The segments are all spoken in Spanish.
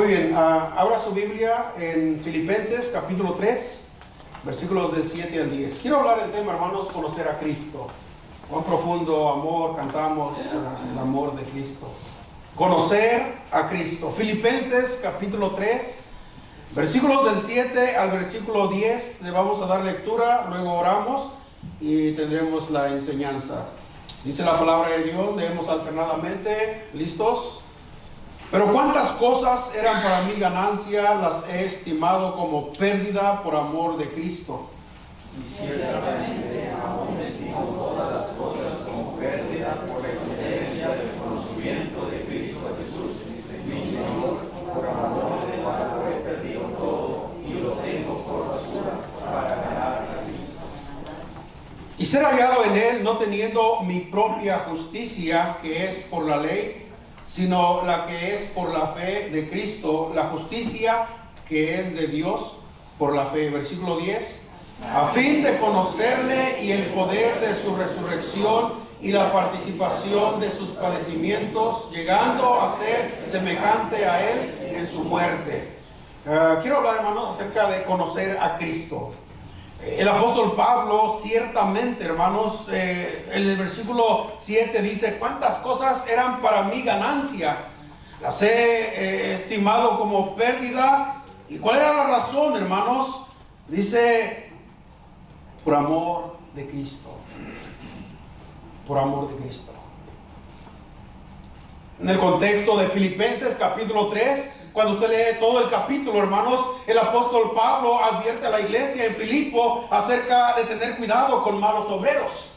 Muy bien, abra su Biblia en Filipenses capítulo 3, versículos del 7 al 10. Quiero hablar del tema, hermanos, conocer a Cristo. Cuán profundo amor cantamos el amor de Cristo. Conocer a Cristo. Filipenses capítulo 3, versículos del 7 al versículo 10. Le vamos a dar lectura, luego oramos y tendremos la enseñanza. Dice la palabra de Dios, leemos alternadamente. ¿Listos? Pero cuántas cosas eran para mí ganancia, las he estimado como pérdida por amor de Cristo. Y ciertamente aún estimo todas las cosas como pérdida por la excelencia del conocimiento de Cristo Jesús, mi Señor, por amor del cual he perdido todo y lo tengo por basura para ganar a Cristo. Y ser hallado en Él, no teniendo mi propia justicia, que es por la ley, sino la que es por la fe de Cristo, la justicia que es de Dios por la fe. Versículo 10. A fin de conocerle y el poder de su resurrección y la participación de sus padecimientos, llegando a ser semejante a Él en su muerte. Quiero hablar, hermanos, acerca de conocer a Cristo. El apóstol Pablo, ciertamente, hermanos, en el versículo 7 dice: cuántas cosas eran para mí ganancia, las he estimado como pérdida. ¿Y cuál era la razón, hermanos? Dice: por amor de Cristo. Por amor de Cristo. En el contexto de Filipenses capítulo 3, cuando usted lee todo el capítulo, hermanos, el apóstol Pablo advierte a la iglesia en Filipo acerca de tener cuidado con malos obreros.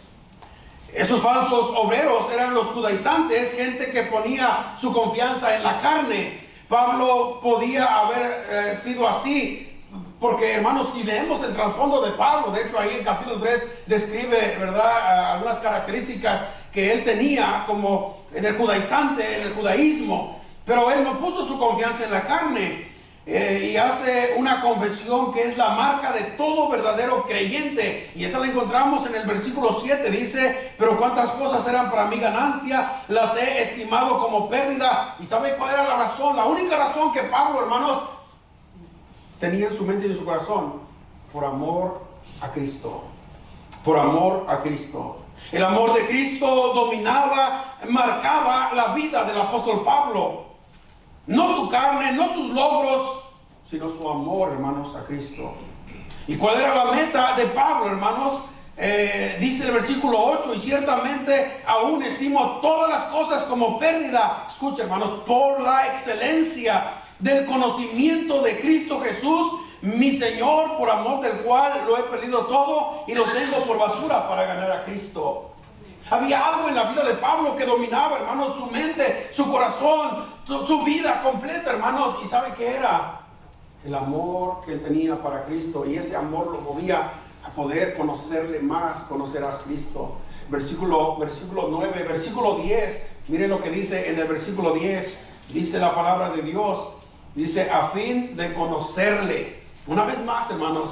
Esos falsos obreros eran los judaizantes, gente que ponía su confianza en la carne. Pablo podía haber sido así, porque, hermanos, si leemos el trasfondo de Pablo, de hecho ahí en capítulo 3 describe, ¿verdad?, algunas características que él tenía como en el judaizante, en el judaísmo. Pero él no puso su confianza en la carne y hace una confesión que es la marca de todo verdadero creyente. Y esa la encontramos en el versículo 7. Dice: pero cuántas cosas eran para mí ganancia, las he estimado como pérdida. ¿Y sabe cuál era la razón? La única razón que Pablo, hermanos, tenía en su mente y en su corazón: por amor a Cristo. Por amor a Cristo. El amor de Cristo dominaba, marcaba la vida del apóstol Pablo. No su carne, no sus logros, sino su amor, hermanos, a Cristo. ¿Y cuál era la meta de Pablo, hermanos? Dice el versículo 8: y ciertamente aún estimo todas las cosas como pérdida. Escucha, hermanos, por la excelencia del conocimiento de Cristo Jesús, mi Señor, por amor del cual lo he perdido todo y lo tengo por basura para ganar a Cristo. Había algo en la vida de Pablo que dominaba, hermanos, su mente, su corazón, su vida completa, hermanos. ¿Y sabe qué era? El amor que él tenía para Cristo. Y ese amor lo movía a poder conocerle más, conocer a Cristo. Versículo 9, versículo 10. Miren lo que dice en el versículo 10. Dice la palabra de Dios. Dice: a fin de conocerle. Una vez más, hermanos.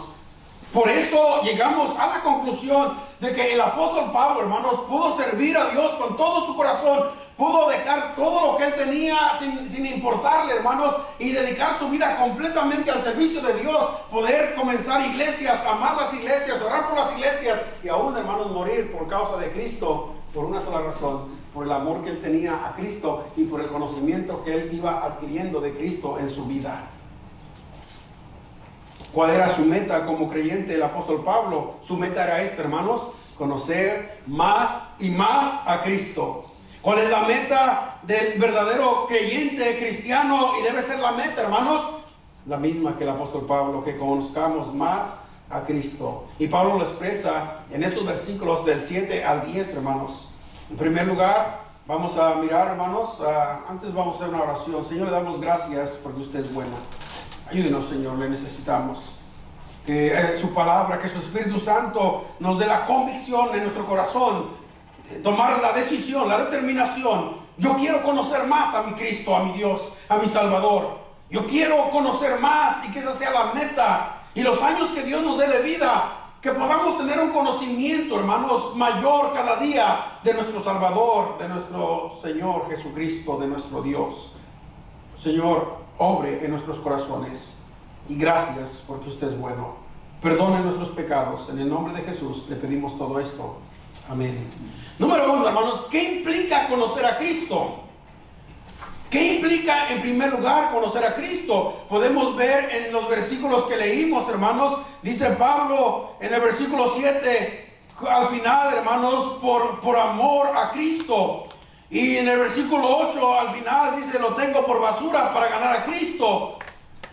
Por eso llegamos a la conclusión de que el apóstol Pablo, hermanos, pudo servir a Dios con todo su corazón, pudo dejar todo lo que él tenía sin importarle, hermanos, y dedicar su vida completamente al servicio de Dios, poder comenzar iglesias, amar las iglesias, orar por las iglesias y aún, hermanos, morir por causa de Cristo, por una sola razón: por el amor que él tenía a Cristo y por el conocimiento que él iba adquiriendo de Cristo en su vida. ¿Cuál era su meta como creyente, el apóstol Pablo? Su meta era esta, hermanos: conocer más y más a Cristo. ¿Cuál es la meta del verdadero creyente cristiano? Y debe ser la meta, hermanos, la misma que el apóstol Pablo: que conozcamos más a Cristo. Y Pablo lo expresa en estos versículos del 7 al 10, hermanos. En primer lugar, vamos a mirar, hermanos, antes vamos a hacer una oración. Señor, le damos gracias porque usted es bueno. Ayúdenos, Señor, le necesitamos. Que su palabra, que su Espíritu Santo nos dé la convicción en nuestro corazón, tomar la decisión, la determinación. Yo quiero conocer más a mi Cristo, a mi Dios, a mi Salvador. Yo quiero conocer más y que esa sea la meta. Y los años que Dios nos dé de vida, que podamos tener un conocimiento, hermanos, mayor cada día de nuestro Salvador, de nuestro Señor Jesucristo, de nuestro Dios. Señor, obre en nuestros corazones. Y gracias porque usted es bueno. Perdone nuestros pecados. En el nombre de Jesús le pedimos todo esto. Amén. Número 1, hermanos, ¿qué implica conocer a Cristo? ¿Qué implica en primer lugar conocer a Cristo? Podemos ver en los versículos que leímos, hermanos. Dice Pablo en el versículo 7, al final, hermanos, por amor a Cristo. Y en el versículo 8, al final, dice, lo tengo por basura para ganar a Cristo.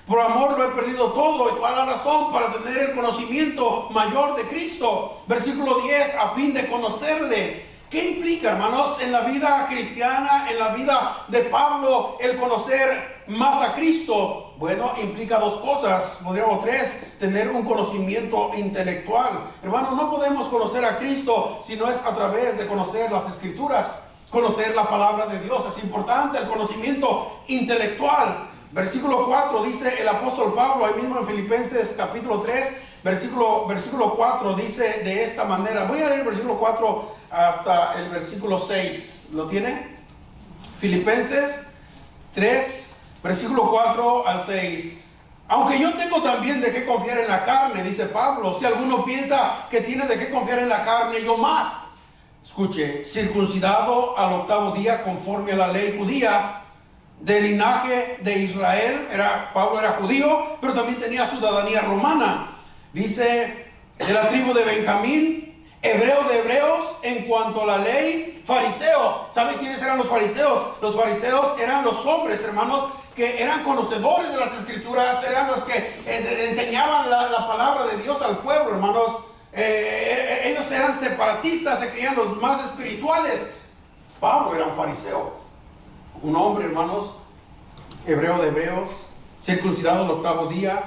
Por amor lo he perdido todo, y toda la razón para tener el conocimiento mayor de Cristo. Versículo 10, a fin de conocerle. ¿Qué implica, hermanos, en la vida cristiana, en la vida de Pablo, el conocer más a Cristo? Bueno, implica dos cosas, podríamos tres: tener un conocimiento intelectual. Hermanos, no podemos conocer a Cristo si no es a través de conocer las Escrituras, conocer la palabra de Dios. Es importante el conocimiento intelectual. Versículo 4 dice el apóstol Pablo, ahí mismo en Filipenses capítulo 3, versículo 4 dice de esta manera. Voy a leer el versículo 4 hasta el versículo 6. ¿Lo tiene? Filipenses 3, versículo 4 al 6. Aunque yo tengo también de qué confiar en la carne, dice Pablo. Si alguno piensa que tiene de qué confiar en la carne, yo más. Escuche, circuncidado al 8º día conforme a la ley judía, del linaje de Israel. Pablo era judío, pero también tenía ciudadanía romana. Dice, de la tribu de Benjamín, hebreo de hebreos, en cuanto a la ley, fariseo. ¿Sabe quiénes eran los fariseos? Los fariseos eran los hombres, hermanos, que eran conocedores de las Escrituras, eran los que enseñaban la palabra de Dios al pueblo, hermanos. Ellos eran separatistas, se creían los más espirituales. Pablo era un fariseo, un hombre, hermanos, hebreo de hebreos, circuncidado el 8º día,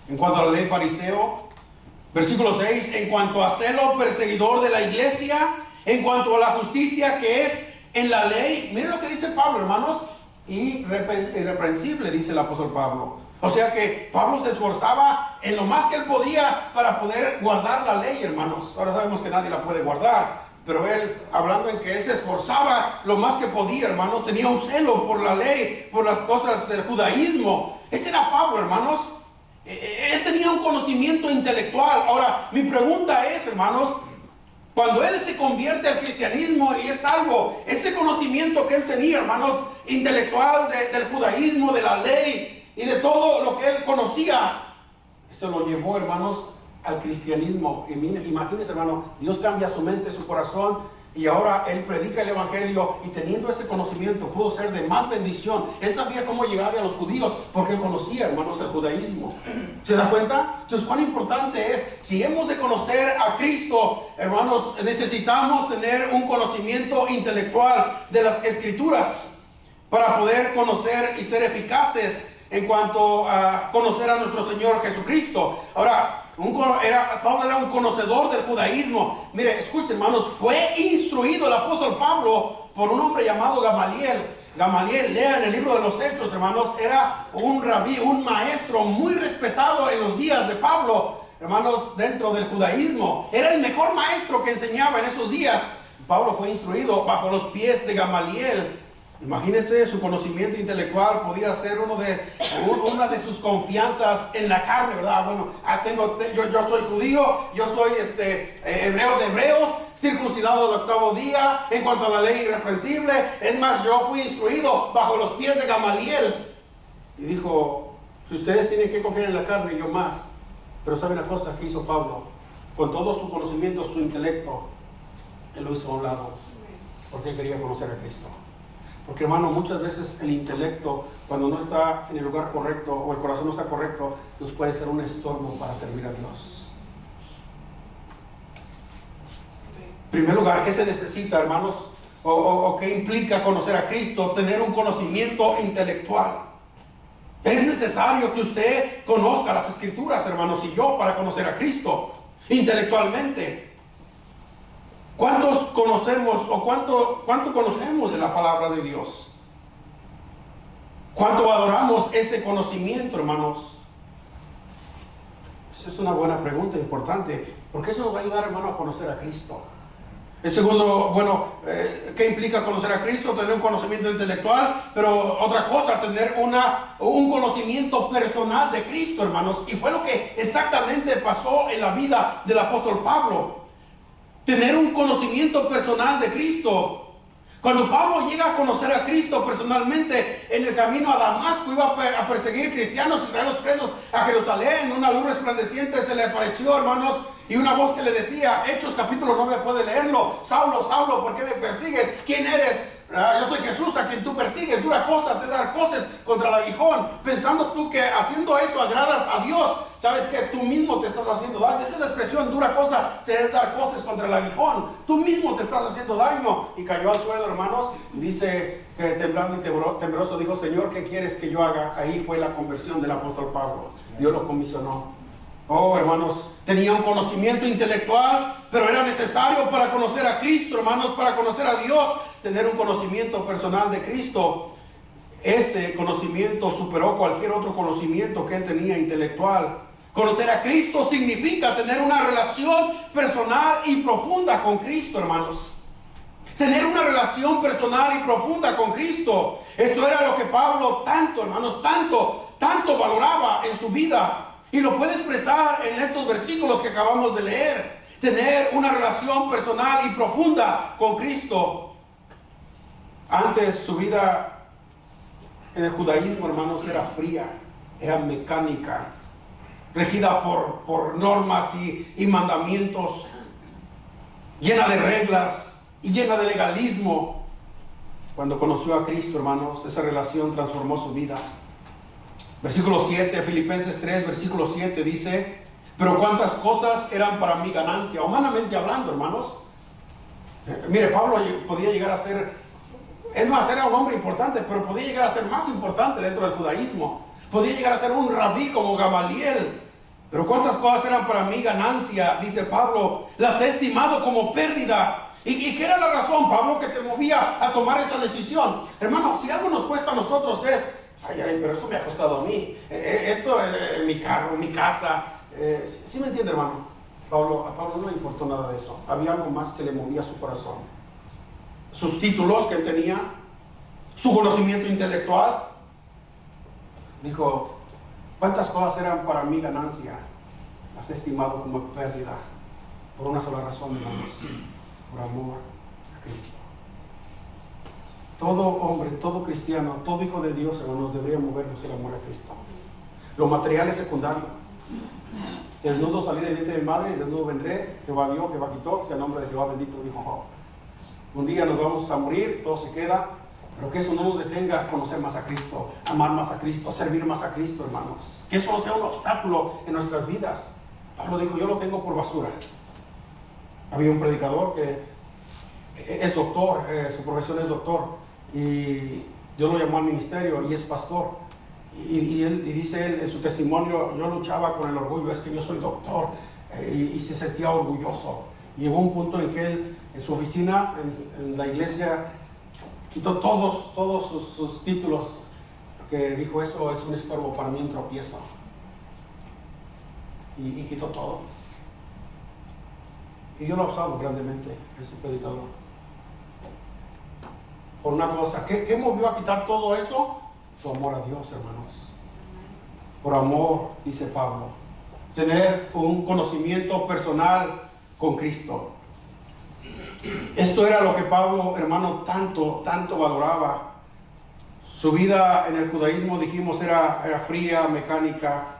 en cuanto a la ley, fariseo. Versículo 6, en cuanto a celo, perseguidor de la iglesia, en cuanto a la justicia que es en la ley. Miren lo que dice Pablo, hermanos, irreprensible, dice el apóstol Pablo. O sea que Pablo se esforzaba en lo más que él podía para poder guardar la ley, hermanos. Ahora sabemos que nadie la puede guardar, pero él, hablando en que él se esforzaba lo más que podía, hermanos, tenía un celo por la ley, por las cosas del judaísmo. Ese era Pablo, hermanos. Él tenía un conocimiento intelectual. Ahora, mi pregunta es, hermanos, cuando él se convierte al cristianismo y es salvo, ese conocimiento que él tenía, hermanos, intelectual del judaísmo, de la ley y de todo lo que él conocía, eso lo llevó, hermanos, al cristianismo. Y imagínense, hermano, Dios cambia su mente, su corazón, y ahora él predica el evangelio, y teniendo ese conocimiento pudo ser de más bendición. Él sabía cómo llegar a los judíos porque él conocía, hermanos, el judaísmo. ¿Se da cuenta? Entonces, cuán importante es, si hemos de conocer a Cristo, hermanos, necesitamos tener un conocimiento intelectual de las Escrituras para poder conocer y ser eficaces en cuanto a conocer a nuestro Señor Jesucristo. Ahora, Pablo era un conocedor del judaísmo. Mire, escuchen, hermanos, fue instruido el apóstol Pablo por un hombre llamado Gamaliel. Gamaliel, lean el libro de los Hechos, hermanos, era un rabí, un maestro muy respetado en los días de Pablo, hermanos, dentro del judaísmo. Era el mejor maestro que enseñaba en esos días. Pablo fue instruido bajo los pies de Gamaliel. Imagínense, su conocimiento intelectual podía ser una de sus confianzas en la carne, ¿verdad? Bueno, yo soy judío, yo soy hebreo de hebreos, circuncidado el 8º día, en cuanto a la ley, irreprensible. Es más, yo fui instruido bajo los pies de Gamaliel. Y dijo, si ustedes tienen que confiar en la carne, yo más. Pero ¿saben una cosa que hizo Pablo? Con todo su conocimiento, su intelecto, él lo hizo a un lado, porque él quería conocer a Cristo. Porque, hermano, muchas veces el intelecto, cuando no está en el lugar correcto o el corazón no está correcto, nos puede ser un estorbo para servir a Dios. En primer lugar, ¿qué se necesita, hermanos? ¿O qué implica conocer a Cristo? Tener un conocimiento intelectual. Es necesario que usted conozca las Escrituras, hermanos, y yo, para conocer a Cristo intelectualmente. ¿Cuántos conocemos o cuánto conocemos de la palabra de Dios? ¿Cuánto valoramos ese conocimiento, hermanos? Esa es una buena pregunta, importante, porque eso nos va a ayudar, hermano, a conocer a Cristo. El segundo, bueno, ¿qué implica conocer a Cristo? Tener un conocimiento intelectual, pero otra cosa, tener un conocimiento personal de Cristo, hermanos. Y fue lo que exactamente pasó en la vida del apóstol Pablo. Tener un conocimiento personal de Cristo. Cuando Pablo llega a conocer a Cristo personalmente, en el camino a Damasco iba a perseguir cristianos y traerlos presos a Jerusalén. Una luz resplandeciente se le apareció, hermanos, y una voz que le decía, Hechos capítulo 9, puede leerlo: Saulo, Saulo, ¿por qué me persigues? ¿Quién eres? Yo soy Jesús a quien tú persigues. Dura cosa te dar cosas contra el aguijón, pensando tú que haciendo eso agradas a Dios. Sabes que tú mismo te estás haciendo daño. Esa es la expresión: dura cosa te es dar cosas contra el aguijón. Tú mismo te estás haciendo daño. Y cayó al suelo, hermanos. Dice que temblando y temeroso dijo: Señor, ¿qué quieres que yo haga? Ahí fue la conversión del apóstol Pablo. Dios lo comisionó. Oh, hermanos, tenía un conocimiento intelectual, pero era necesario para conocer a Cristo, hermanos, para conocer a Dios, tener un conocimiento personal de Cristo. Ese conocimiento superó cualquier otro conocimiento que él tenía intelectual. Conocer a Cristo significa tener una relación personal y profunda con Cristo, hermanos. Tener una relación personal y profunda con Cristo. Esto era lo que Pablo tanto, hermanos, tanto valoraba en su vida. Y lo puede expresar en estos versículos que acabamos de leer. Tener una relación personal y profunda con Cristo. Antes su vida en el judaísmo, hermanos, era fría, era mecánica, regida por normas y mandamientos, llena de reglas y llena de legalismo. Cuando conoció a Cristo, hermanos, esa relación transformó su vida. Versículo 7, Filipenses 3, versículo 7 dice: pero cuántas cosas eran para mí ganancia, humanamente hablando, hermanos. Mire, Pablo podía llegar a ser, es más, era un hombre importante, pero podía llegar a ser más importante dentro del judaísmo. Podía llegar a ser un rabí como Gamaliel. Pero cuántas cosas eran para mí ganancia, dice Pablo, las he estimado como pérdida. ¿Y qué era la razón, Pablo, que te movía a tomar esa decisión? Hermano, si algo nos cuesta a nosotros es: ay, pero esto me ha costado a mí, esto es mi carro, mi casa. ¿Sí me entiende, hermano? A Pablo no le importó nada de eso. Había algo más que le movía su corazón. Sus títulos que él tenía, su conocimiento intelectual. Dijo: ¿cuántas cosas eran para mí ganancia? Las he estimado como pérdida, por una sola razón, hermanos: por amor a Cristo. Todo hombre, todo cristiano, todo hijo de Dios, hermanos, debería movernos el amor a Cristo. Lo material es secundario. Desnudo salí del vientre de mi madre y desnudo vendré. Jehová dio, Jehová quitó. Sea el nombre de Jehová bendito, dijo Job. Un día nos vamos a morir, todo se queda, pero que eso no nos detenga a conocer más a Cristo, amar más a Cristo, servir más a Cristo, hermanos. Que eso no sea un obstáculo en nuestras vidas. Pablo dijo: yo lo tengo por basura. Había un predicador que es doctor, su profesión es doctor, y Dios lo llamó al ministerio y es pastor. Y dice él en su testimonio: yo luchaba con el orgullo, es que yo soy doctor, y se sentía orgulloso. Y llegó un punto en que él, en su oficina, en la iglesia, quitó todos sus títulos, porque dijo: eso es un estorbo para mí, un tropiezo. Y quitó todo. Y Dios lo ha usado grandemente, ese predicador. Por una cosa, ¿qué movió a quitar todo eso? Su amor a Dios, hermanos. Por amor, dice Pablo, tener un conocimiento personal con Cristo. Esto era lo que Pablo, hermano, tanto valoraba. Su vida en el judaísmo, dijimos, era fría, mecánica.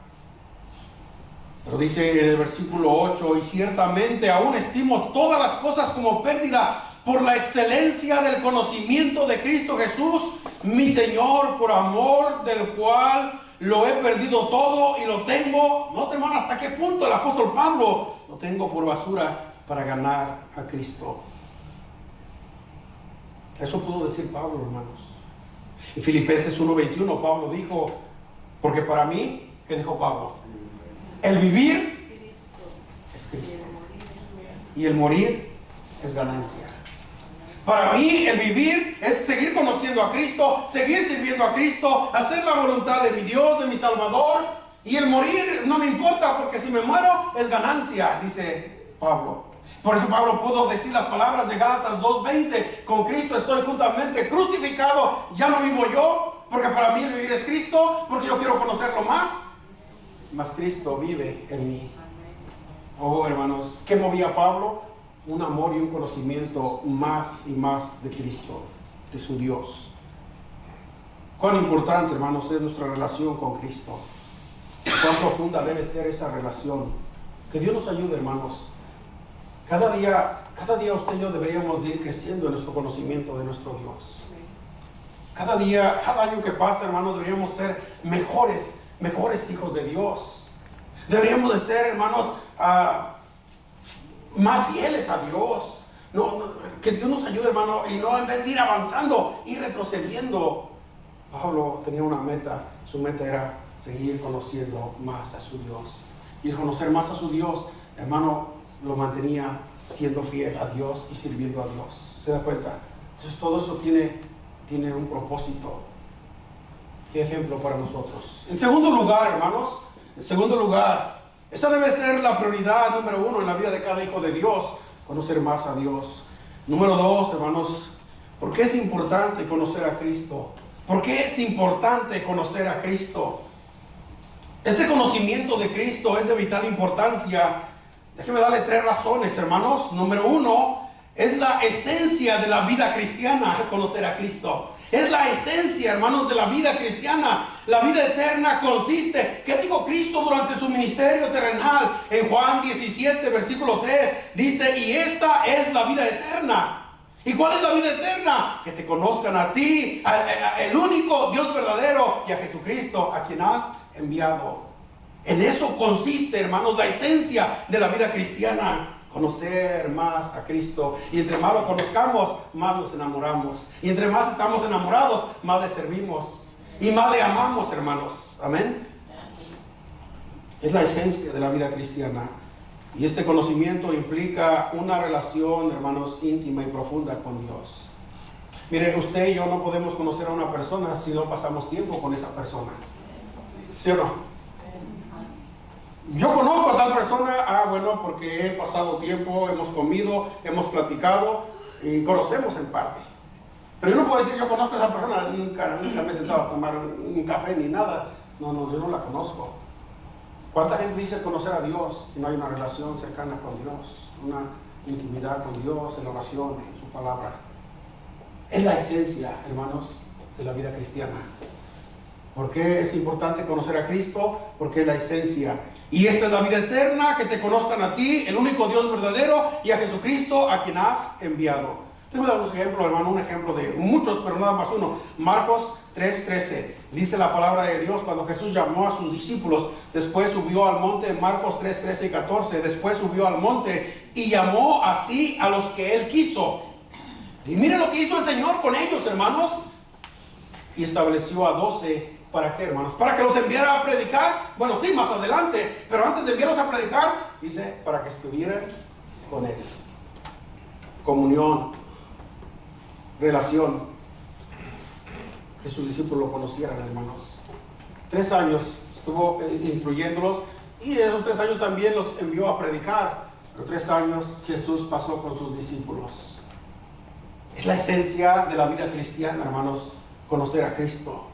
Pero dice en el versículo 8: y ciertamente aún estimo todas las cosas como pérdida por la excelencia del conocimiento de Cristo Jesús, mi Señor, por amor del cual lo he perdido todo y lo tengo, no, hermano, hasta qué punto el apóstol Pablo: lo tengo por basura para ganar a Cristo. Eso pudo decir Pablo, hermanos. En Filipenses 1:21 Pablo dijo: porque para mí, ¿qué dijo Pablo? El vivir es Cristo y el morir es ganancia. Para mí el vivir es seguir conociendo a Cristo, seguir sirviendo a Cristo, hacer la voluntad de mi Dios, de mi Salvador. Y el morir no me importa, porque si me muero es ganancia, dice Pablo. Por eso Pablo pudo decir las palabras de Gálatas 2:20, con Cristo estoy juntamente crucificado, ya no vivo yo, porque para mí el vivir es Cristo, porque yo quiero conocerlo más, mas Cristo vive en mí. Oh, hermanos, ¿qué movía a Pablo? Un amor y un conocimiento más y más de Cristo, de su Dios. Cuán importante, hermanos, es nuestra relación con Cristo. Cuán profunda debe ser esa relación. Que Dios nos ayude, hermanos. Cada día usted y yo deberíamos ir creciendo en nuestro conocimiento de nuestro Dios. Cada día, cada año que pasa, hermanos, deberíamos ser mejores hijos de Dios. Deberíamos de ser, hermanos, más fieles a Dios. Que Dios nos ayude, hermano, y no en vez de ir avanzando, ir retrocediendo. Pablo tenía una meta. Su meta era seguir conociendo más a su Dios. Y conocer más a su Dios, hermano, lo mantenía siendo fiel a Dios y sirviendo a Dios. ¿Se da cuenta? Entonces todo eso tiene un propósito. ¿Qué ejemplo para nosotros? En segundo lugar, hermanos, esa debe ser la prioridad número 1 en la vida de cada hijo de Dios, conocer más a Dios. Número 2, hermanos, ¿por qué es importante conocer a Cristo? ¿Por qué es importante conocer a Cristo? Ese conocimiento de Cristo es de vital importancia. Déjeme darle 3 razones, hermanos. Número 1, es la esencia de la vida cristiana, conocer a Cristo. Es la esencia, hermanos, de la vida cristiana. La vida eterna consiste, ¿qué dijo Cristo durante su ministerio terrenal? En Juan 17, versículo 3, dice, y esta es la vida eterna. ¿Y cuál es la vida eterna? Que te conozcan a ti, el único Dios verdadero, y a Jesucristo, a quien has enviado. En eso consiste, hermanos, la esencia de la vida cristiana. Conocer más a Cristo. Y entre más lo conozcamos, más nos enamoramos. Y entre más estamos enamorados, más le servimos. Y más le amamos, hermanos. Amén. Es la esencia de la vida cristiana. Y este conocimiento implica una relación, hermanos, íntima y profunda con Dios. Mire, usted y yo no podemos conocer a una persona si no pasamos tiempo con esa persona. ¿Sí o no? Yo conozco a tal persona, bueno, porque he pasado tiempo, hemos comido, hemos platicado y conocemos en parte. Pero yo no puedo decir yo conozco a esa persona, nunca me he sentado a tomar un café ni nada. No, yo no la conozco. ¿Cuánta gente dice conocer a Dios y no hay una relación cercana con Dios? Una intimidad con Dios en la oración, en su palabra. Es la esencia, hermanos, de la vida cristiana. ¿Por qué es importante conocer a Cristo? Porque es la esencia. Y esta es la vida eterna, que te conozcan a ti, el único Dios verdadero, y a Jesucristo, a quien has enviado. Tengo que dar un ejemplo, hermano, un ejemplo de muchos, pero nada más uno. Marcos 3:13. Dice la palabra de Dios, cuando Jesús llamó a sus discípulos, después subió al monte, Marcos 3:13 y 14, después subió al monte y llamó así a los que él quiso. Y mire lo que hizo el Señor con ellos, hermanos. Y estableció a 12, ¿para qué, hermanos? Para que los enviara a predicar. Bueno, sí, más adelante, pero antes de enviarlos a predicar, dice, para que estuvieran con él. Comunión, relación, que sus discípulos lo conocieran, hermanos. 3 años estuvo instruyéndolos, y en esos 3 años también los envió a predicar. Pero 3 años Jesús pasó con sus discípulos. Es la esencia de la vida cristiana, hermanos, conocer a Cristo.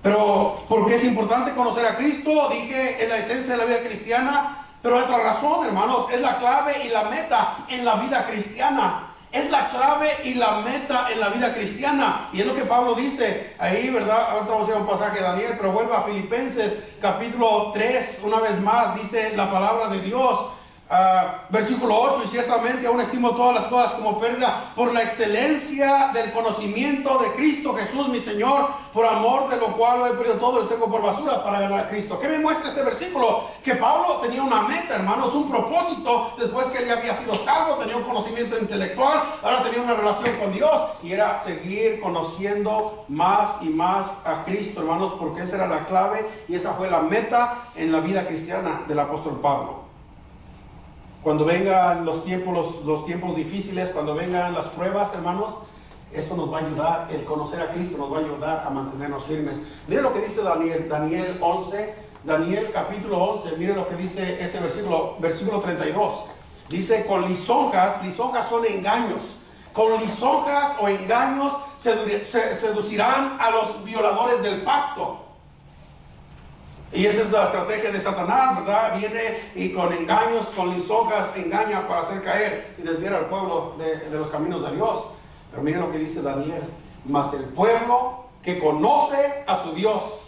Pero, ¿por qué es importante conocer a Cristo? Dije, es la esencia de la vida cristiana, pero hay otra razón, hermanos, es la clave y la meta en la vida cristiana. Es la clave y la meta en la vida cristiana. Y es lo que Pablo dice ahí, ¿verdad? Ahorita vamos a ir a un pasaje de Daniel, pero vuelve a Filipenses capítulo 3, una vez más, dice la palabra de Dios. Versículo 8, y ciertamente aún estimo todas las cosas como pérdida por la excelencia del conocimiento de Cristo Jesús mi Señor, por amor de lo cual lo he perdido todo y lo tengo por basura para ganar a Cristo. ¿Qué me muestra este versículo? Que Pablo tenía una meta, hermanos, un propósito. Después que él ya había sido salvo, tenía un conocimiento intelectual, ahora tenía una relación con Dios, y era seguir conociendo más y más a Cristo, hermanos, porque esa era la clave y esa fue la meta en la vida cristiana del apóstol Pablo. Cuando vengan los tiempos difíciles, cuando vengan las pruebas, hermanos, eso nos va a ayudar, el conocer a Cristo nos va a ayudar a mantenernos firmes. Miren lo que dice Daniel 11, Daniel capítulo 11, miren lo que dice ese versículo 32. Dice, con lisonjas son engaños. Con lisonjas o engaños seducirán a los violadores del pacto. Y esa es la estrategia de Satanás, ¿verdad? Viene y con engaños, con lisonjas, engaña para hacer caer y desviar al pueblo de los caminos de Dios. Pero miren lo que dice Daniel. Mas el pueblo que conoce a su Dios,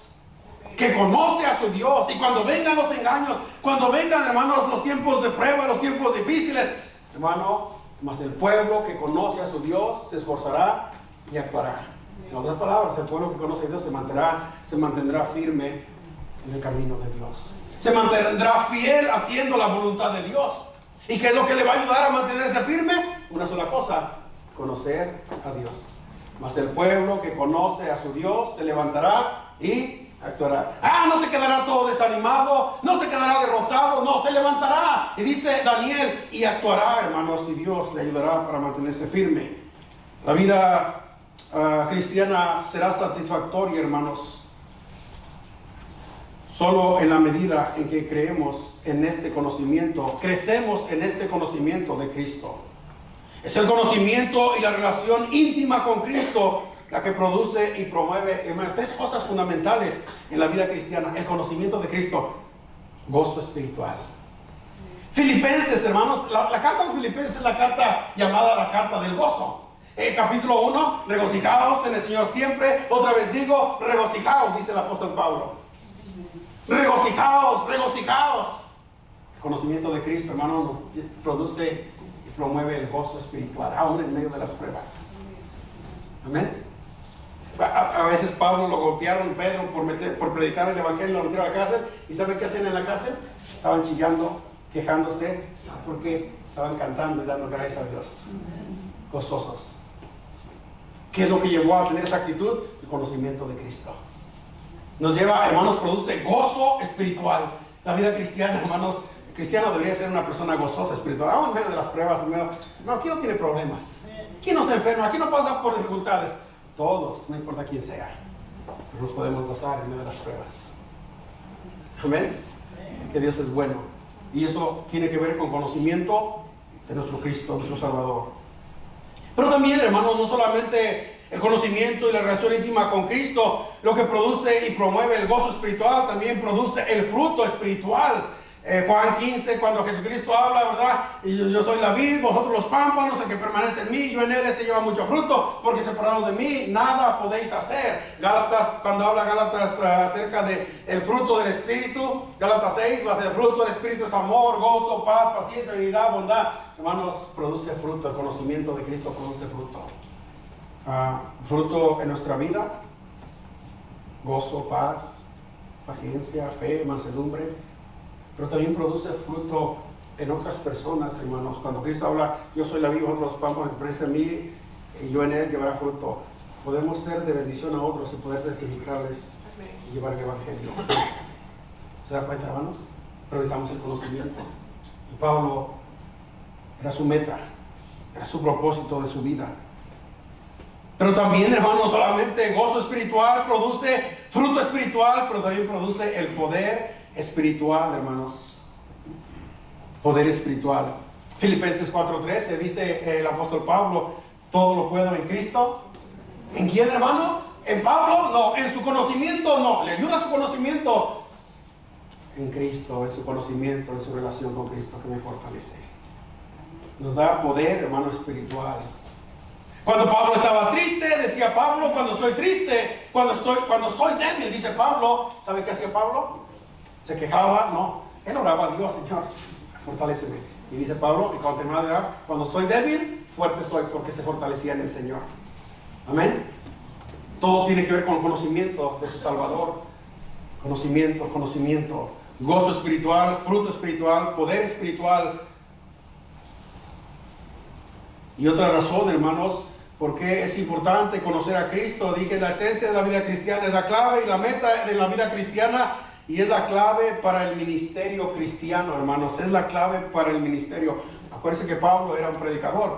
y cuando vengan los engaños, cuando vengan, hermanos, los tiempos de prueba, los tiempos difíciles, hermano, mas el pueblo que conoce a su Dios se esforzará y actuará. En otras palabras, el pueblo que conoce a Dios se mantendrá firme en el camino de Dios. Se mantendrá fiel haciendo la voluntad de Dios. ¿Y qué es lo que le va a ayudar a mantenerse firme? Una sola cosa: conocer a Dios. Mas el pueblo que conoce a su Dios se levantará y actuará. No se quedará todo desanimado, no se quedará derrotado, no, se levantará. Y dice Daniel, y actuará, hermanos, y Dios le ayudará para mantenerse firme. La vida cristiana será satisfactoria, hermanos, solo en la medida en que creemos en este conocimiento, crecemos en este conocimiento de Cristo. Es el conocimiento y la relación íntima con Cristo la que produce y promueve, hermano, tres cosas fundamentales en la vida cristiana: el conocimiento de Cristo, gozo espiritual. Filipenses, hermanos, la carta de Filipenses es la carta llamada la carta del gozo. Capítulo 1, regocijaos en el Señor siempre. Otra vez digo, regocijaos, dice el apóstol Pablo. Regocijaos. El conocimiento de Cristo, hermano, nos produce y promueve el gozo espiritual, aún en medio de las pruebas. Amén. A veces Pablo lo golpearon, Pedro, por predicar el evangelio, lo metieron a la cárcel. ¿Y sabe qué hacían en la cárcel? Estaban chillando, quejándose, porque estaban cantando y dando gracias a Dios, gozosos. ¿Qué es lo que llevó a tener esa actitud? El conocimiento de Cristo. Nos lleva, hermanos, produce gozo espiritual. La vida cristiana, hermanos, el cristiano debería ser una persona gozosa espiritual, aún en medio de las pruebas. No, ¿quién no tiene problemas? ¿Quién no se enferma? ¿Quién no pasa por dificultades? Todos, no importa quién sea, pero nos podemos gozar en medio de las pruebas. Amén. Que Dios es bueno. Y eso tiene que ver con conocimiento de nuestro Cristo, nuestro Salvador. Pero también, hermanos, no solamente el conocimiento y la relación íntima con Cristo lo que produce y promueve el gozo espiritual, también produce el fruto espiritual. Juan 15, cuando Jesucristo habla, ¿verdad? Y yo soy la vid, vosotros los pámpanos, el que permanece en mí, yo en él, ese lleva mucho fruto, porque separados de mí, nada podéis hacer. Gálatas, cuando habla Gálatas acerca del fruto del Espíritu, Gálatas 6, va a ser el fruto del Espíritu es amor, gozo, paz, paciencia, benignidad, bondad. Hermanos, produce fruto, el conocimiento de Cristo produce fruto. Fruto en nuestra vida, gozo, paz, paciencia, fe, mansedumbre. Pero también produce fruto en otras personas, hermanos. Cuando Cristo habla, yo soy la vid, vosotros los pámpanos, que permanece en mí, y yo en él llevará fruto. Podemos ser de bendición a otros y poder testificarles y llevar el evangelio. ¿Se da cuenta, hermanos? Pero necesitamos el conocimiento. Y Pablo era su meta, era su propósito de su vida. Pero también, hermanos, solamente gozo espiritual produce fruto espiritual, pero también produce el poder espiritual, hermanos. Poder espiritual. Filipenses 4:13 dice el apóstol Pablo, todo lo puedo en Cristo. ¿En quién, hermanos? ¿En Pablo? No. ¿En su conocimiento? No. ¿Le ayuda su conocimiento? En Cristo, en su conocimiento, en su relación con Cristo, que me fortalece. Nos da poder, hermano, espiritual. Cuando Pablo estaba triste, decía Pablo, cuando estoy triste, cuando soy débil, dice Pablo. ¿Sabe qué hacía Pablo? Se quejaba, no, él oraba a Dios, Señor, fortaléceme. Y dice Pablo, y cuando terminaba de orar, cuando soy débil, fuerte soy, porque se fortalecía en el Señor. Amén. Todo tiene que ver con el conocimiento de su Salvador. Conocimiento, gozo espiritual, fruto espiritual, poder espiritual. Y otra razón, hermanos, por qué es importante conocer a Cristo. Dije, la esencia de la vida cristiana es la clave y la meta de la vida cristiana. Y es la clave para el ministerio cristiano, hermanos. Es la clave para el ministerio. Acuérdense que Pablo era un predicador.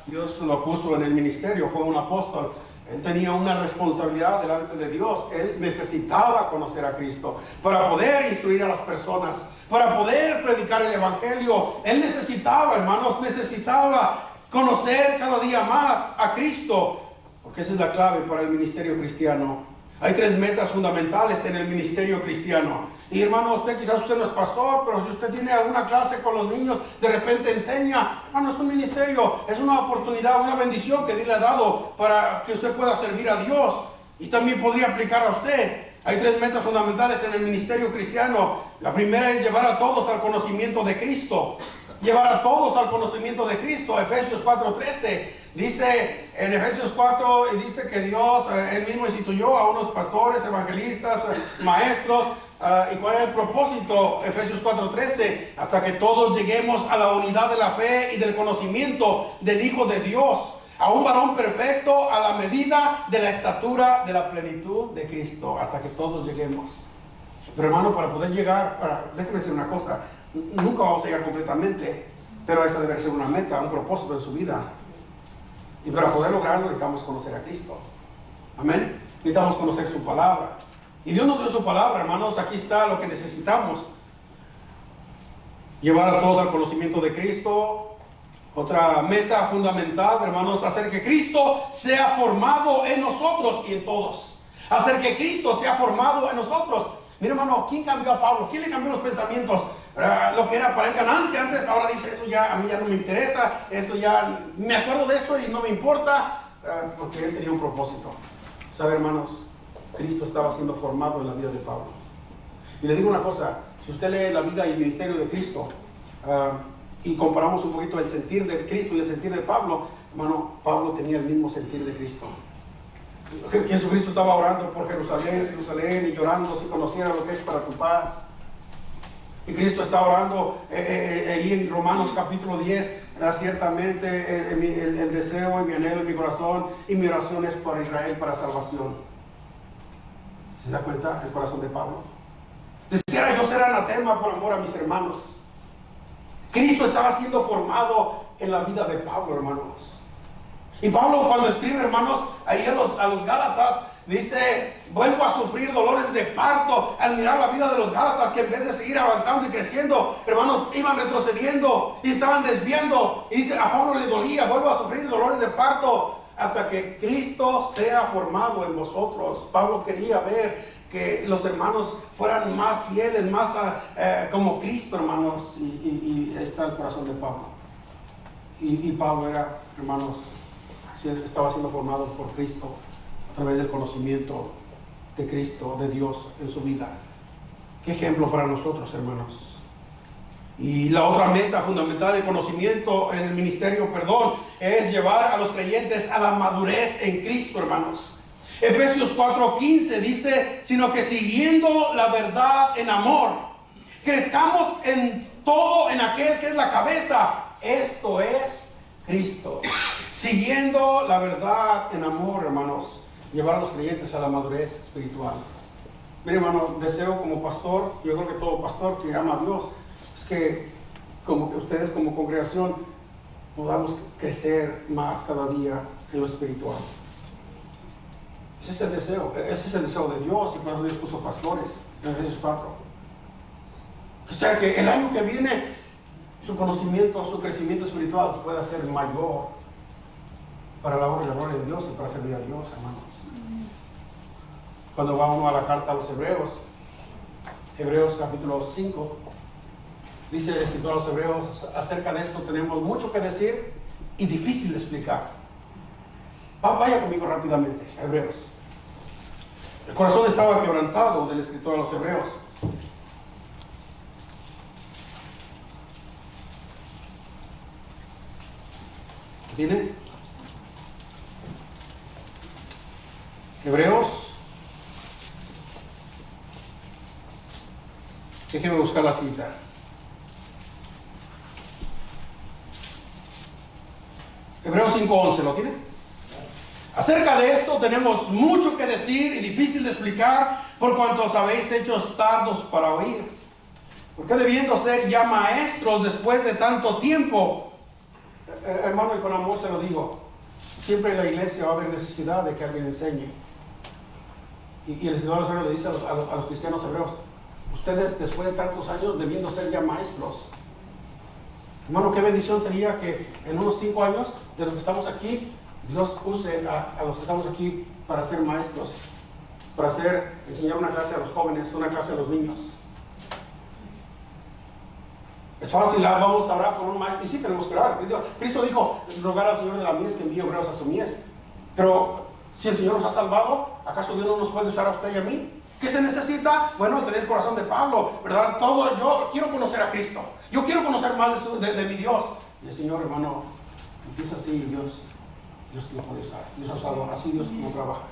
Dios lo puso en el ministerio, fue un apóstol. Él tenía una responsabilidad delante de Dios. Él necesitaba conocer a Cristo para poder instruir a las personas, para poder predicar el Evangelio. Él necesitaba, hermanos, necesitaba conocer cada día más a Cristo, porque esa es la clave para el ministerio cristiano. Hay 3 metas fundamentales en el ministerio cristiano. Y hermano, quizás usted no es pastor, pero si usted tiene alguna clase con los niños, de repente enseña. Hermano, es un ministerio, es una oportunidad, una bendición que Dios le ha dado para que usted pueda servir a Dios. Y también podría aplicar a usted. Hay 3 metas fundamentales en el ministerio cristiano. La primera es llevar a todos al conocimiento de Cristo. Llevar a todos al conocimiento de Cristo. Efesios 4:13 dice, en Efesios 4 dice que Dios, Él mismo instituyó a unos pastores, evangelistas, maestros. ¿Y cuál es el propósito? Efesios 4:13, hasta que todos lleguemos a la unidad de la fe y del conocimiento del Hijo de Dios, a un varón perfecto a la medida de la estatura de la plenitud de Cristo, hasta que todos lleguemos. Pero hermano, para poder llegar, déjeme decir una cosa, nunca vamos a llegar completamente, pero esa debe ser una meta, un propósito en su vida. Y para poder lograrlo necesitamos conocer a Cristo. Amén. Necesitamos conocer su palabra. Y Dios nos dio su palabra, hermanos. Aquí está lo que necesitamos. Llevar a todos al conocimiento de Cristo. Otra meta fundamental, hermanos, hacer que Cristo sea formado en nosotros y en todos. Hacer que Cristo sea formado en nosotros. Mira, hermano, ¿quién cambió a Pablo? ¿Quién le cambió los pensamientos? Lo que era para él ganancia antes, ahora dice, eso ya a mí ya no me interesa, eso ya, me acuerdo de eso y no me importa, porque él tenía un propósito. ¿Sabe, hermanos? Cristo estaba siendo formado en la vida de Pablo. Y le digo una cosa, si usted lee la vida y el ministerio de Cristo, y comparamos un poquito el sentir de Cristo y el sentir de Pablo, hermano, Pablo tenía el mismo sentir de Cristo. Jesucristo estaba orando por Jerusalén y llorando si conociera lo que es para tu paz. Y Cristo está orando ahí en Romanos capítulo 10, ciertamente el deseo y mi anhelo en mi corazón y mi oración es por Israel para salvación. ¿Se da cuenta el corazón de Pablo? Quisiera yo ser anatema por amor a mis hermanos. Cristo estaba siendo formado en la vida de Pablo, hermanos. Y Pablo cuando escribe, hermanos, ahí a los Gálatas, dice, vuelvo a sufrir dolores de parto al mirar la vida de los Gálatas, que en vez de seguir avanzando y creciendo, hermanos, iban retrocediendo y estaban desviando. Y dice, a Pablo le dolía, vuelvo a sufrir dolores de parto hasta que Cristo sea formado en vosotros. Pablo quería ver que los hermanos fueran más fieles, más como Cristo, hermanos. Y ahí está el corazón de Pablo. Y Pablo era, hermanos, estaba siendo formado por Cristo a través del conocimiento de Cristo, de Dios en su vida. Qué ejemplo para nosotros, hermanos. Y la otra meta fundamental del conocimiento en el ministerio, es llevar a los creyentes a la madurez en Cristo, hermanos. Efesios 4:15 dice, sino que siguiendo la verdad en amor, crezcamos en todo en aquel que es la cabeza, esto es Cristo. Siguiendo la verdad en amor, hermanos, llevar a los creyentes a la madurez espiritual. Mire, hermano, deseo como pastor, yo creo que todo pastor que ama a Dios, es que como que ustedes como congregación podamos crecer más cada día en lo espiritual. Ese es el deseo de Dios, y por eso Dios puso pastores en Efesios 4. O sea que el año que viene su conocimiento, su crecimiento espiritual pueda ser mayor para la honra y la gloria de Dios y para servir a Dios, hermanos. Cuando va uno a la carta a los Hebreos capítulo 5, dice el escritor a los Hebreos, acerca de esto tenemos mucho que decir y difícil de explicar. Vaya conmigo rápidamente, Hebreos. El corazón estaba quebrantado del escritor a los Hebreos. ¿Tiene? Hebreos. Déjeme buscar la cita. Hebreos 5:11, ¿lo tiene? Acerca de esto tenemos mucho que decir y difícil de explicar, por cuanto os habéis hecho tardos para oír. Porque debiendo ser ya maestros después de tanto tiempo, hermano, y con amor se lo digo, siempre en la iglesia va a haber necesidad de que alguien enseñe. Y el Señor le dice a los cristianos hebreos: ustedes, después de tantos años, debiendo ser ya maestros. Hermano, qué bendición sería que en unos 5 años de los que estamos aquí, Dios use a los que estamos aquí para ser maestros, para enseñar una clase a los jóvenes, una clase a los niños. Es fácil, vamos a orar por un maestro, y sí tenemos que orar. Cristo dijo: rogar al Señor de la mies que envíe obreros a su mies. Pero si el Señor nos ha salvado, ¿acaso Dios no nos puede usar a usted y a mí? ¿Qué se necesita? Bueno, tener el corazón de Pablo, ¿verdad? Yo quiero conocer a Cristo, yo quiero conocer más de mi Dios. Y el Señor, hermano, empieza así, y Dios lo puede usar. Dios ha usado así, Dios como trabaja.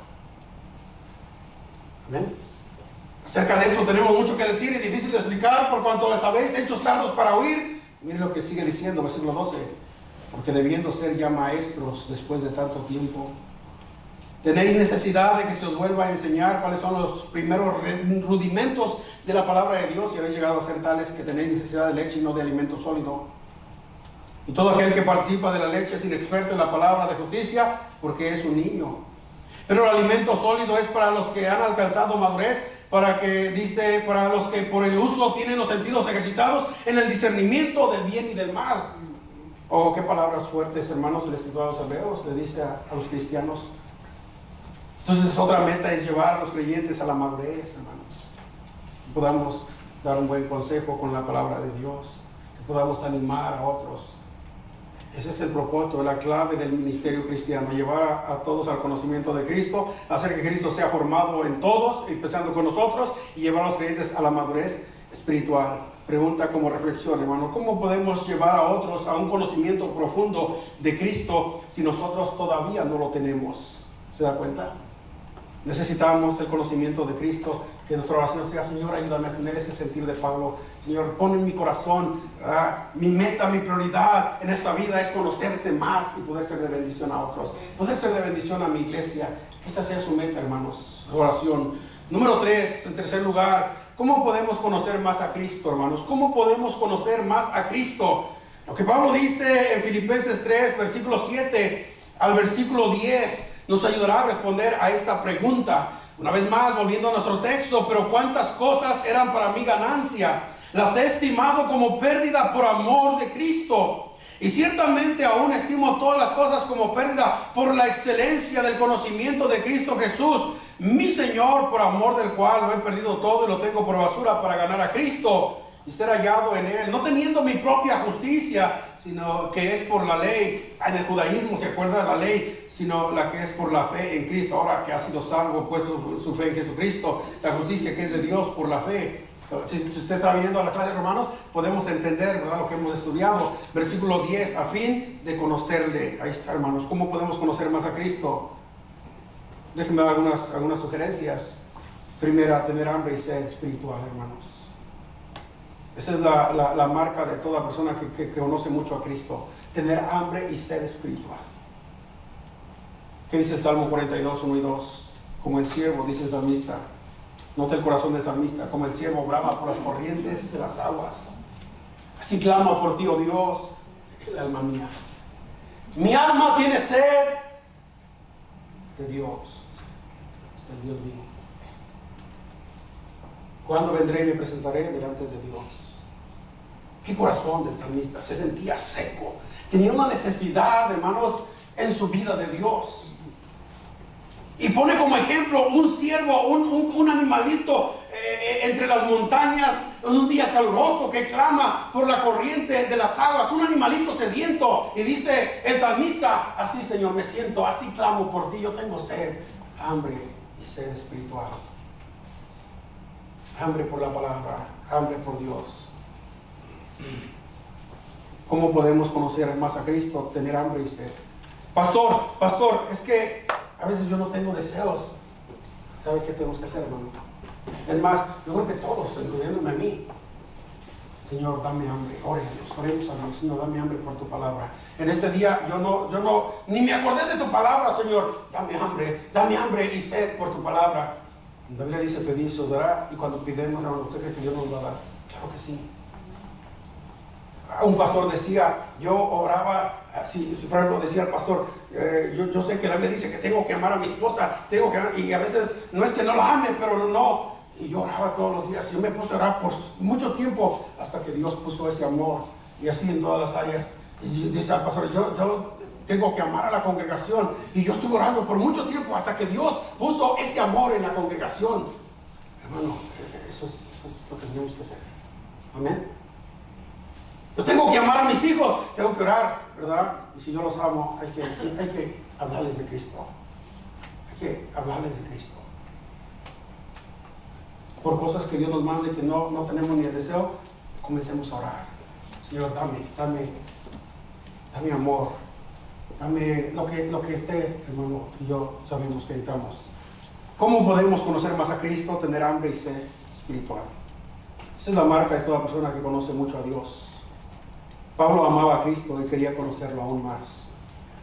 Amén. Acerca de eso tenemos mucho que decir y difícil de explicar, por cuanto sabéis hechos tardos para oír. Miren lo que sigue diciendo, versículo 12. Porque debiendo ser ya maestros después de tanto tiempo, tenéis necesidad de que se os vuelva a enseñar cuáles son los primeros rudimentos de la palabra de Dios, y habéis llegado a ser tales que tenéis necesidad de leche y no de alimento sólido. Y todo aquel que participa de la leche es inexperto en la palabra de justicia, porque es un niño. Pero el alimento sólido es para los que han alcanzado madurez, para los que por el uso tienen los sentidos ejercitados en el discernimiento del bien y del mal. Oh, qué palabras fuertes, hermanos. El escritor a los hebreos le dice a los cristianos. Entonces, otra meta es llevar a los creyentes a la madurez, hermanos. Que podamos dar un buen consejo con la palabra de Dios, que podamos animar a otros. Ese es el propósito, la clave del ministerio cristiano: llevar a todos al conocimiento de Cristo, hacer que Cristo sea formado en todos, empezando con nosotros, y llevar a los creyentes a la madurez espiritual. Pregunta como reflexión, hermano: ¿cómo podemos llevar a otros a un conocimiento profundo de Cristo si nosotros todavía no lo tenemos? ¿Se da cuenta? Necesitamos el conocimiento de Cristo. Que nuestra oración sea: Señor, ayúdame a tener ese sentir de Pablo. Señor, pon en mi corazón, mi meta, mi prioridad en esta vida es conocerte más y poder ser de bendición a otros, poder ser de bendición a mi iglesia. Que esa sea su meta, hermanos, su oración. Número 3, en tercer lugar, ¿cómo podemos conocer más a Cristo, hermanos? ¿Cómo podemos conocer más a Cristo? Lo que Pablo dice en Filipenses 3, versículo 7 al versículo 10, nos ayudará a responder a esta pregunta. Una vez más, volviendo a nuestro texto: pero cuántas cosas eran para mí ganancia, las he estimado como pérdida por amor de Cristo. Y ciertamente aún estimo todas las cosas como pérdida por la excelencia del conocimiento de Cristo Jesús, mi Señor, por amor del cual lo he perdido todo y lo tengo por basura para ganar a Cristo y ser hallado en Él, no teniendo mi propia justicia, sino que es por la ley. En el judaísmo se acuerda de la ley, sino la que es por la fe en Cristo. Ahora que ha sido salvo, pues su fe en Jesucristo, la justicia que es de Dios por la fe. Si usted está viniendo a la clase de Romanos, podemos entender, ¿verdad?, lo que hemos estudiado. Versículo 10, a fin de conocerle. Ahí está, hermanos. ¿Cómo podemos conocer más a Cristo? Déjenme dar algunas sugerencias. Primera, tener hambre y sed espiritual, hermanos. Esa es la marca de toda persona que conoce mucho a Cristo: tener hambre y sed espiritual. ¿Qué dice el Salmo 42, 1 y 2? Como el siervo, dice el salmista. Nota el corazón del salmista: como el siervo brama por las corrientes de las aguas, así clama por ti, oh Dios, el alma mía. Mi alma tiene sed de Dios, del Dios vivo. ¿Cuándo vendré y me presentaré delante de Dios? Qué corazón del salmista, se sentía seco, tenía una necesidad, hermanos, en su vida de Dios. Y pone como ejemplo un ciervo, un animalito entre las montañas en un día caluroso que clama por la corriente de las aguas, un animalito sediento. Y dice el salmista: así, Señor, me siento, así clamo por ti. Yo tengo sed, hambre y sed espiritual. Hambre por la palabra, hambre por Dios. ¿Cómo podemos conocer más a Cristo? Tener hambre y sed. Pastor, es que a veces yo no tengo deseos. ¿Sabe qué tenemos que hacer, hermano? Es más, yo creo que todos, incluyéndome a mí: Señor, dame hambre. Oremos a Dios: Señor, dame hambre por tu palabra. En este día yo no, ni me acordé de tu palabra, Señor. Dame hambre y sed por tu palabra. La Biblia dice: pedid se os dará. Y cuando pidemos, hermano, ¿usted cree que Dios nos va a dar? Claro que sí. Un pastor decía, yo oraba, así, por ejemplo, decía el pastor, yo sé que la Biblia dice que tengo que amar a mi esposa, y a veces no es que no la ame, pero no. Y yo oraba todos los días, yo me puse a orar por mucho tiempo hasta que Dios puso ese amor, y así en todas las áreas. Y dice el pastor, yo tengo que amar a la congregación, y yo estuve orando por mucho tiempo hasta que Dios puso ese amor en la congregación. Hermano, eso es lo que tenemos que hacer. Amén. Yo tengo que amar a mis hijos, tengo que orar, ¿verdad? Y si yo los amo, hay que hablarles de Cristo. Hay que hablarles de Cristo. Por cosas que Dios nos mande que no tenemos ni el deseo, comencemos a orar. Señor, dame amor, dame lo que esté, hermano, y yo sabemos que necesitamos. ¿Cómo podemos conocer más a Cristo? Tener hambre y sed espiritual. Esa es la marca de toda persona que conoce mucho a Dios. Pablo amaba a Cristo y quería conocerlo aún más.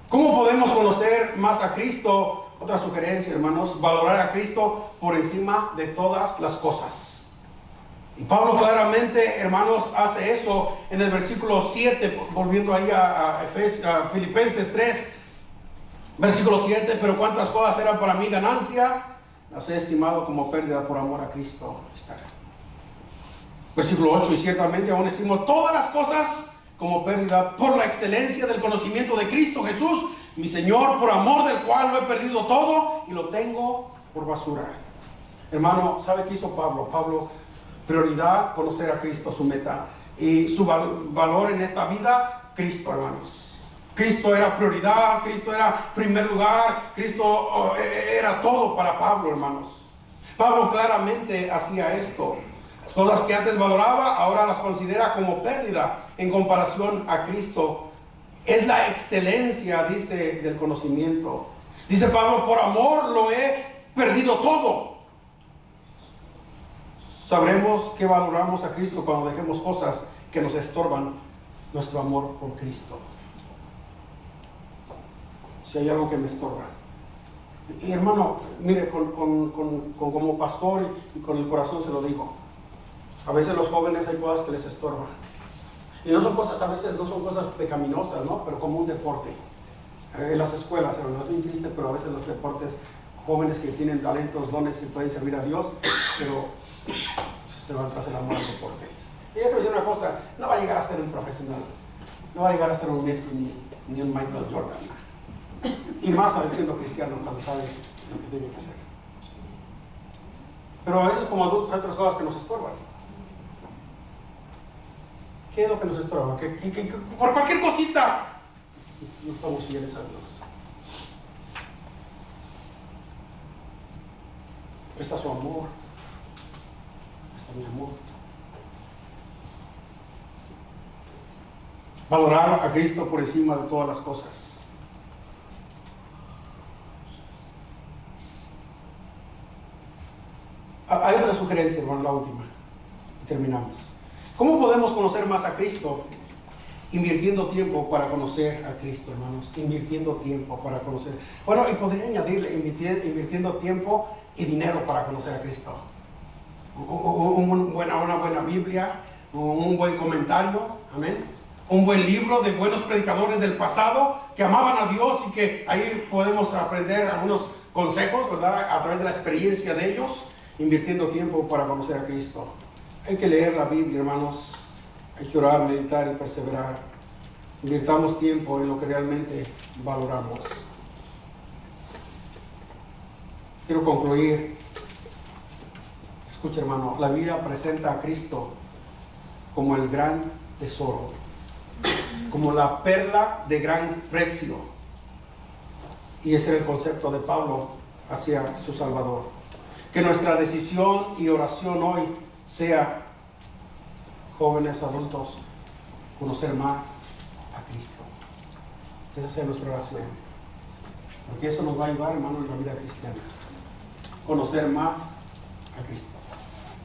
¿Cómo podemos conocer más a Cristo? Otra sugerencia, hermanos, valorar a Cristo por encima de todas las cosas. Y Pablo claramente, hermanos, hace eso en el versículo 7, volviendo ahí a Filipenses 3, versículo 7, pero cuántas cosas eran para mí ganancia, las he estimado como pérdida por amor a Cristo. Versículo 8, y ciertamente aún estimo todas las cosas como pérdida por la excelencia del conocimiento de Cristo Jesús, mi Señor, por amor del cual lo he perdido todo y lo tengo por basura. Hermano, ¿sabe qué hizo Pablo? Pablo, prioridad, conocer a Cristo, su meta. Y su valor en esta vida, Cristo, hermanos. Cristo era prioridad, Cristo era primer lugar, Cristo era todo para Pablo, hermanos. Pablo claramente hacía esto. Las cosas que antes valoraba, ahora las considera como pérdida en comparación a Cristo. Es la excelencia, dice, del conocimiento. Dice Pablo, por amor lo he perdido todo. Sabremos que valoramos a Cristo cuando dejemos cosas que nos estorban nuestro amor por Cristo. Si hay algo que me estorba. Y hermano, mire, como pastor y con el corazón se lo digo. A veces los jóvenes hay cosas que les estorban. Y no son cosas, a veces no son cosas pecaminosas, ¿no? Pero como un deporte. En las escuelas, hermano, es bien triste, pero a veces los deportes, jóvenes que tienen talentos, dones y pueden servir a Dios, pero se van tras el amor al deporte. Y déjame decir una cosa, no va a llegar a ser un profesional, no va a llegar a ser un Messi ni un Michael Jordan. Y más siendo cristiano cuando sabe lo que tiene que hacer. Pero a veces como adultos hay otras cosas que nos estorban. ¿Qué es lo que nos estorba? Que por cualquier cosita no somos fieles a Dios. Está su amor, está mi amor. Valorar a Cristo por encima de todas las cosas. Hay otra sugerencia, hermano, la última. Y terminamos. ¿Cómo podemos conocer más a Cristo? Invirtiendo tiempo para conocer a Cristo, hermanos. Invirtiendo tiempo para conocer. Bueno, y podría añadirle invirtiendo tiempo y dinero para conocer a Cristo. Una buena Biblia, un buen comentario, amén. Un buen libro de buenos predicadores del pasado que amaban a Dios y que ahí podemos aprender algunos consejos, ¿verdad? A través de la experiencia de ellos, invirtiendo tiempo para conocer a Cristo. Hay que leer la Biblia, hermanos. Hay que orar, meditar y perseverar. Invirtamos tiempo en lo que realmente valoramos. Quiero concluir. Escucha, hermano, la Biblia presenta a Cristo como el gran tesoro, como la perla de gran precio. Y ese era el concepto de Pablo hacia su Salvador. Que nuestra decisión y oración hoy sea, jóvenes, adultos, conocer más a Cristo. Que esa sea nuestra oración. Porque eso nos va a ayudar, hermano, en la vida cristiana. Conocer más a Cristo.